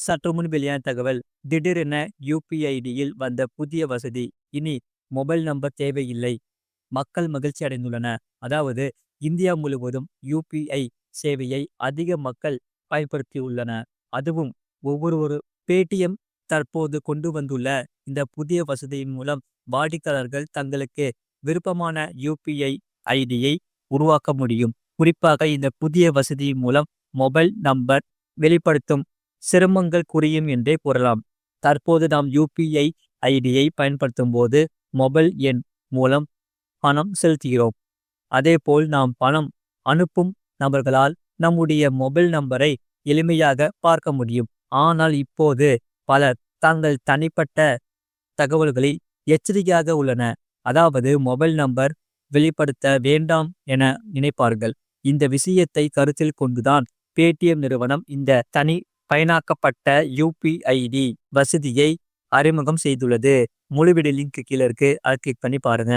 சற்று முன் வெளியான தகவல். திடீரென யுபிஐடியில் வந்த புதிய வசதி. இனி மொபைல் நம்பர் தேவையில்லை. மக்கள் மகிழ்ச்சி அடைந்துள்ளனர். அதாவது இந்தியா முழுவதும் யுபிஐ சேவையை அதிக மக்கள் பயன்படுத்தியுள்ளனர். அதுவும் ஒவ்வொரு பேடிஎம் தற்போது கொண்டு வந்துள்ள இந்த புதிய வசதியின் மூலம் வாடிக்கையாளர்கள் தங்களுக்கு விருப்பமான யுபிஐ ஐடியை உருவாக்க முடியும். குறிப்பாக இந்த புதிய வசதியின் மூலம் மொபைல் நம்பர் வெளிப்படுத்தும் சிரமங்கள் குறையும் என்றே கூறலாம். தற்போது நாம் யுபிஐ ஐடியை பயன்படுத்தும் போது மொபைல் எண் மூலம் பணம் செலுத்துகிறோம். அதேபோல் நாம் பணம் அனுப்பும் நபர்களால் நம்முடைய மொபைல் நம்பரை எளிமையாக பார்க்க முடியும். ஆனால் இப்போது பலர் தங்கள் தனிப்பட்ட தகவல்களில் எச்சரிக்கையாக உள்ளனர். அதாவது மொபைல் நம்பர் வெளிப்படுத்த வேண்டாம் என நினைப்பார்கள். இந்த விஷயத்தை கருத்தில் கொண்டுதான் பேடிஎம் நிறுவனம் இந்த தனி பயனாக்கப்பட்ட யுபிஐடி வசதியை அறிமுகம் செய்துள்ளது. முழு வீடியோ லிங்க் கீழே இருக்கு. அதை கிளிக் பண்ணி பாருங்க.